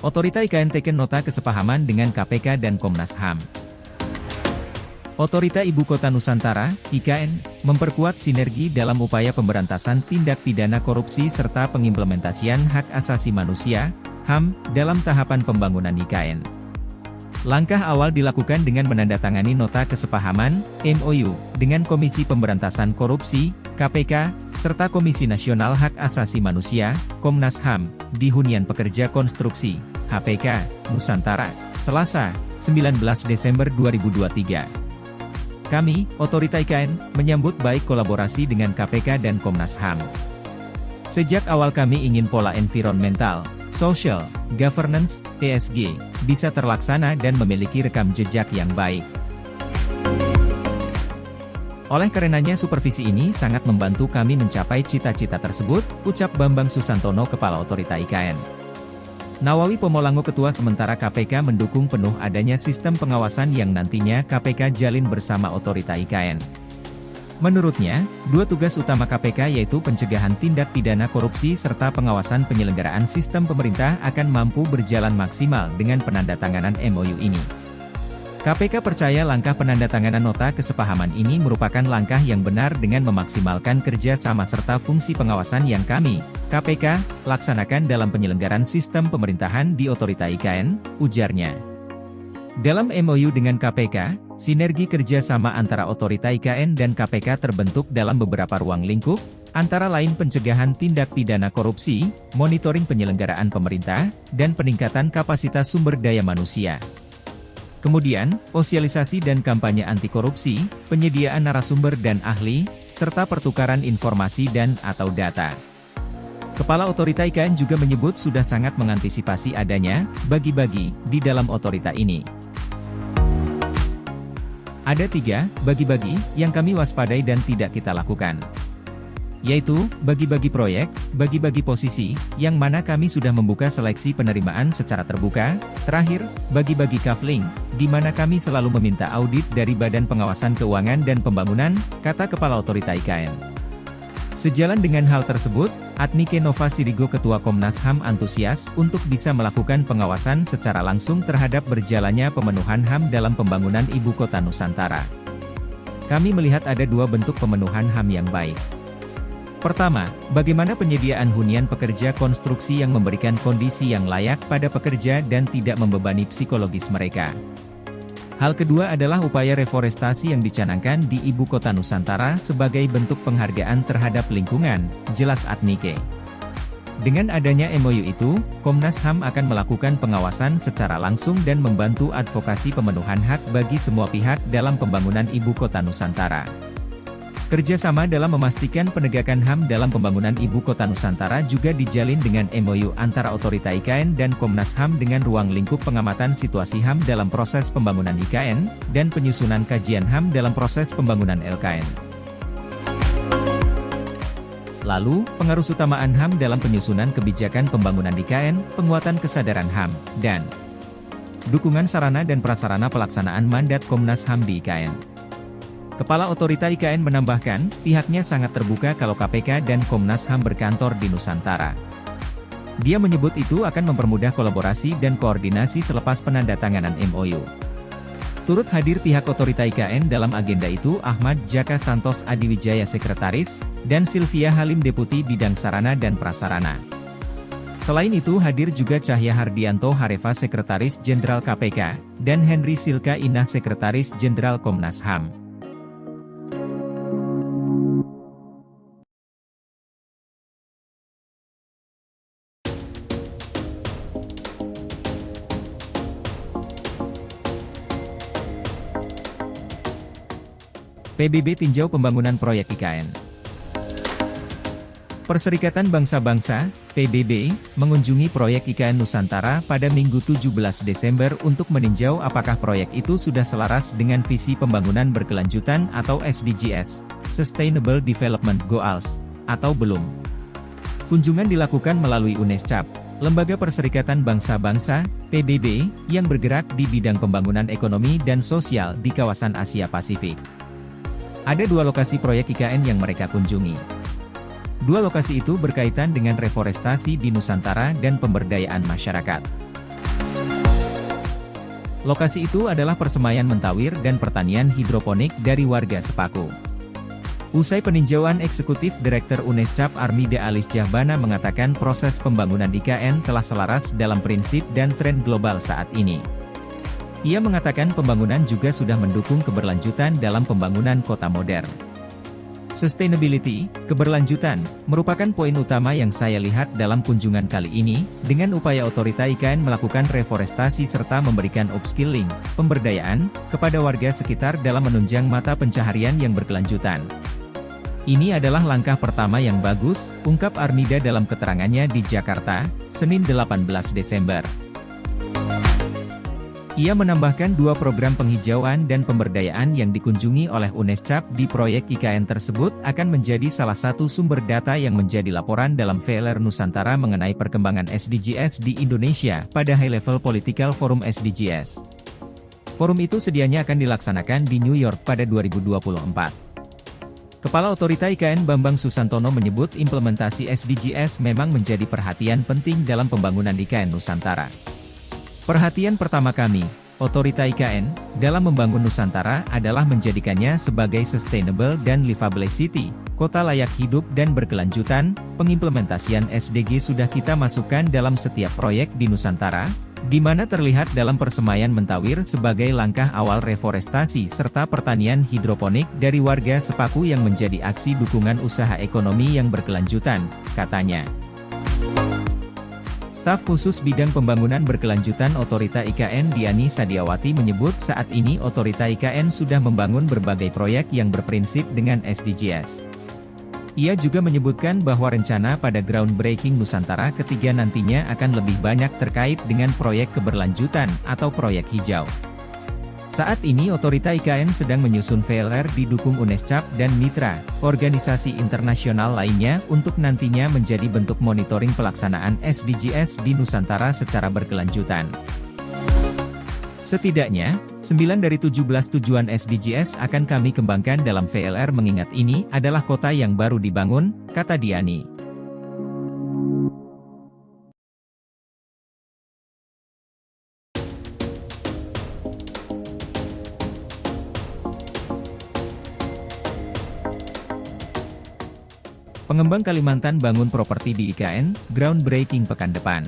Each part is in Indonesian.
Otorita IKN teken nota kesepahaman dengan KPK dan Komnas HAM. Otorita Ibu Kota Nusantara, IKN, memperkuat sinergi dalam upaya pemberantasan tindak pidana korupsi serta pengimplementasian hak asasi manusia, HAM, dalam tahapan pembangunan IKN. Langkah awal dilakukan dengan menandatangani nota kesepahaman, MOU, dengan Komisi Pemberantasan Korupsi, KPK, serta Komisi Nasional Hak Asasi Manusia, Komnas HAM, di Hunian Pekerja Konstruksi, HPK, Nusantara, Selasa, 19 Desember 2023. Kami, Otorita IKN, menyambut baik kolaborasi dengan KPK dan Komnas HAM. Sejak awal kami ingin pola environmental, social, governance, ESG, bisa terlaksana dan memiliki rekam jejak yang baik. Oleh karenanya supervisi ini sangat membantu kami mencapai cita-cita tersebut, ucap Bambang Susantono Kepala Otorita IKN. Nawawi Pomolango Ketua Sementara KPK mendukung penuh adanya sistem pengawasan yang nantinya KPK jalin bersama Otorita IKN. Menurutnya, dua tugas utama KPK yaitu pencegahan tindak pidana korupsi serta pengawasan penyelenggaraan sistem pemerintah akan mampu berjalan maksimal dengan penandatanganan MOU ini. KPK percaya langkah penandatanganan nota kesepahaman ini merupakan langkah yang benar dengan memaksimalkan kerja sama serta fungsi pengawasan yang kami, KPK, laksanakan dalam penyelenggaraan sistem pemerintahan di Otorita IKN, ujarnya. Dalam MOU dengan KPK, sinergi kerjasama antara Otorita IKN dan KPK terbentuk dalam beberapa ruang lingkup, antara lain pencegahan tindak pidana korupsi, monitoring penyelenggaraan pemerintah, dan peningkatan kapasitas sumber daya manusia. Kemudian, sosialisasi dan kampanye anti korupsi, penyediaan narasumber dan ahli, serta pertukaran informasi dan/atau data. Kepala Otorita IKN juga menyebut sudah sangat mengantisipasi adanya bagi-bagi di dalam otorita ini. Ada 3 bagi-bagi yang kami waspadai dan tidak kita lakukan. Yaitu, bagi-bagi proyek, bagi-bagi posisi, yang mana kami sudah membuka seleksi penerimaan secara terbuka. Terakhir, bagi-bagi kafling, di mana kami selalu meminta audit dari Badan Pengawasan Keuangan dan Pembangunan, kata Kepala Otorita IKN. Sejalan dengan hal tersebut, Adnike Nova Sirigo Ketua Komnas HAM antusias untuk bisa melakukan pengawasan secara langsung terhadap berjalannya pemenuhan HAM dalam pembangunan Ibu Kota Nusantara. Kami melihat ada 2 bentuk pemenuhan HAM yang baik. Pertama, bagaimana penyediaan hunian pekerja konstruksi yang memberikan kondisi yang layak pada pekerja dan tidak membebani psikologis mereka. Hal kedua adalah upaya reforestasi yang dicanangkan di Ibu Kota Nusantara sebagai bentuk penghargaan terhadap lingkungan, jelas Adnike. Dengan adanya MOU itu, Komnas HAM akan melakukan pengawasan secara langsung dan membantu advokasi pemenuhan hak bagi semua pihak dalam pembangunan Ibu Kota Nusantara. Kerjasama dalam memastikan penegakan HAM dalam pembangunan Ibu Kota Nusantara juga dijalin dengan MOU antara Otorita IKN dan Komnas HAM dengan ruang lingkup pengamatan situasi HAM dalam proses pembangunan IKN, dan penyusunan kajian HAM dalam proses pembangunan LKN. Lalu, pengarusutamaan HAM dalam penyusunan kebijakan pembangunan IKN, penguatan kesadaran HAM, dan dukungan sarana dan prasarana pelaksanaan mandat Komnas HAM di IKN. Kepala Otorita IKN menambahkan, pihaknya sangat terbuka kalau KPK dan Komnas HAM berkantor di Nusantara. Dia menyebut itu akan mempermudah kolaborasi dan koordinasi selepas penandatanganan MOU. Turut hadir pihak Otorita IKN dalam agenda itu Ahmad Jaka Santos Adiwijaya Sekretaris, dan Sylvia Halim Deputi Bidang Sarana dan Prasarana. Selain itu hadir juga Cahya Hardianto Hareva Sekretaris Jenderal KPK, dan Henry Silka Inah Sekretaris Jenderal Komnas HAM. PBB tinjau pembangunan proyek IKN. Perserikatan Bangsa-Bangsa, PBB, mengunjungi proyek IKN Nusantara pada Minggu 17 Desember untuk meninjau apakah proyek itu sudah selaras dengan visi pembangunan berkelanjutan atau SDGs, Sustainable Development Goals, atau belum. Kunjungan dilakukan melalui UNESCAP, Lembaga Perserikatan Bangsa-Bangsa, PBB, yang bergerak di bidang pembangunan ekonomi dan sosial di kawasan Asia Pasifik. Ada 2 lokasi proyek IKN yang mereka kunjungi. 2 lokasi itu berkaitan dengan reforestasi di Nusantara dan pemberdayaan masyarakat. Lokasi itu adalah persemaian mentawir dan pertanian hidroponik dari warga Sepaku. Usai peninjauan eksekutif Direktur UNESCAP Armida Alis Jahbana mengatakan proses pembangunan IKN telah selaras dalam prinsip dan tren global saat ini. Ia mengatakan pembangunan juga sudah mendukung keberlanjutan dalam pembangunan kota modern. Sustainability, keberlanjutan, merupakan poin utama yang saya lihat dalam kunjungan kali ini, dengan upaya otorita IKN melakukan reforestasi serta memberikan upskilling, pemberdayaan, kepada warga sekitar dalam menunjang mata pencaharian yang berkelanjutan. Ini adalah langkah pertama yang bagus, ungkap Armida dalam keterangannya di Jakarta, Senin 18 Desember. Ia menambahkan dua program penghijauan dan pemberdayaan yang dikunjungi oleh UNESCAP di proyek IKN tersebut akan menjadi salah satu sumber data yang menjadi laporan dalam VLR Nusantara mengenai perkembangan SDGs di Indonesia pada High Level Political Forum SDGs. Forum itu sedianya akan dilaksanakan di New York pada 2024. Kepala Otorita IKN Bambang Susantono menyebut implementasi SDGs memang menjadi perhatian penting dalam pembangunan IKN Nusantara. Perhatian pertama kami, Otorita IKN, dalam membangun Nusantara adalah menjadikannya sebagai sustainable dan livable city, kota layak hidup dan berkelanjutan. Pengimplementasian SDG sudah kita masukkan dalam setiap proyek di Nusantara, di mana terlihat dalam persemaian mentawir sebagai langkah awal reforestasi serta pertanian hidroponik dari warga Sepaku yang menjadi aksi dukungan usaha ekonomi yang berkelanjutan, katanya. Staf khusus bidang pembangunan berkelanjutan Otorita IKN Diani Sadiawati menyebut saat ini Otorita IKN sudah membangun berbagai proyek yang berprinsip dengan SDGs. Ia juga menyebutkan bahwa rencana pada groundbreaking Nusantara ketiga nantinya akan lebih banyak terkait dengan proyek keberlanjutan atau proyek hijau. Saat ini Otorita IKN sedang menyusun VLR didukung UNESCAP dan mitra, organisasi internasional lainnya untuk nantinya menjadi bentuk monitoring pelaksanaan SDGs di Nusantara secara berkelanjutan. Setidaknya, 9 dari 17 tujuan SDGs akan kami kembangkan dalam VLR mengingat ini adalah kota yang baru dibangun, kata Diani. Pengembang Kalimantan bangun properti di IKN, groundbreaking pekan depan.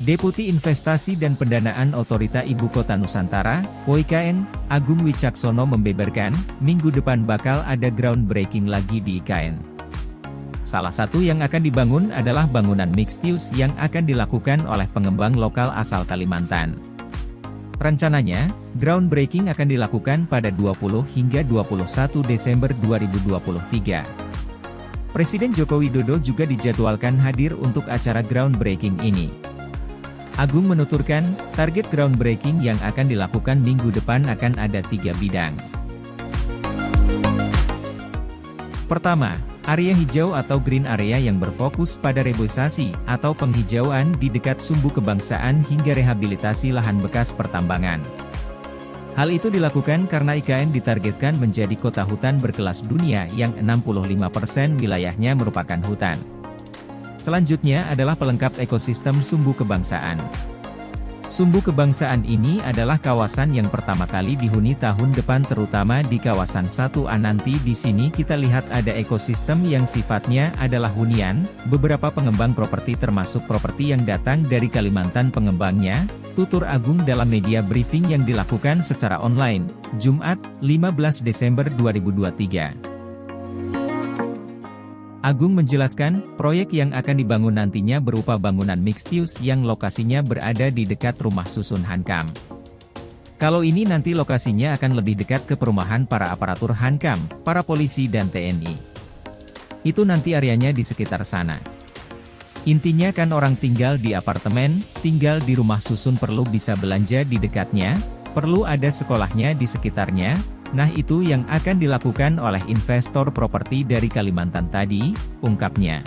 Deputi Investasi dan Pendanaan Otorita Ibu Kota Nusantara, (OIKN), Agung Wicaksono membeberkan, minggu depan bakal ada groundbreaking lagi di IKN. Salah satu yang akan dibangun adalah bangunan mixed use yang akan dilakukan oleh pengembang lokal asal Kalimantan. Rencananya, groundbreaking akan dilakukan pada 20 hingga 21 Desember 2023. Presiden Joko Widodo juga dijadwalkan hadir untuk acara groundbreaking ini. Agung menuturkan, target groundbreaking yang akan dilakukan minggu depan akan ada 3 bidang. Pertama, area hijau atau green area yang berfokus pada reboisasi atau penghijauan di dekat sumbu kebangsaan hingga rehabilitasi lahan bekas pertambangan. Hal itu dilakukan karena IKN ditargetkan menjadi kota hutan berkelas dunia yang 65% wilayahnya merupakan hutan. Selanjutnya adalah pelengkap ekosistem sumbu kebangsaan. Sumbu kebangsaan ini adalah kawasan yang pertama kali dihuni tahun depan terutama di kawasan 1A nanti di sini kita lihat ada ekosistem yang sifatnya adalah hunian, beberapa pengembang properti termasuk properti yang datang dari Kalimantan pengembangnya, tutur Agung dalam media briefing yang dilakukan secara online, Jumat, 15 Desember 2023. Agung menjelaskan, proyek yang akan dibangun nantinya berupa bangunan mixed use yang lokasinya berada di dekat rumah susun Hankam. Kalau ini nanti lokasinya akan lebih dekat ke perumahan para aparatur Hankam, para polisi dan TNI. Itu nanti areanya di sekitar sana. Intinya kan orang tinggal di apartemen, tinggal di rumah susun perlu bisa belanja di dekatnya, perlu ada sekolahnya di sekitarnya. Nah itu yang akan dilakukan oleh investor properti dari Kalimantan tadi, ungkapnya.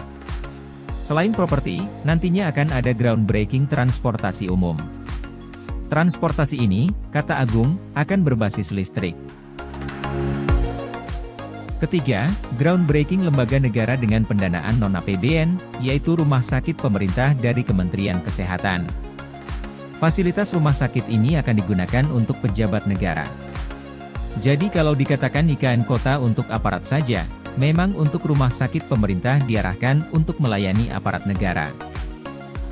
Selain properti, nantinya akan ada groundbreaking transportasi umum. Transportasi ini, kata Agung, akan berbasis listrik. Ketiga, groundbreaking lembaga negara dengan pendanaan non-APBN, yaitu rumah sakit pemerintah dari Kementerian Kesehatan. Fasilitas rumah sakit ini akan digunakan untuk pejabat negara. Jadi kalau dikatakan IKN kota untuk aparat saja, memang untuk rumah sakit pemerintah diarahkan untuk melayani aparat negara.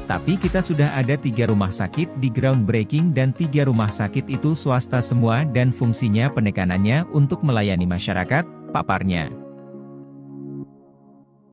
Tapi kita sudah ada 3 rumah sakit di groundbreaking dan 3 rumah sakit itu swasta semua dan fungsinya penekanannya untuk melayani masyarakat, paparnya.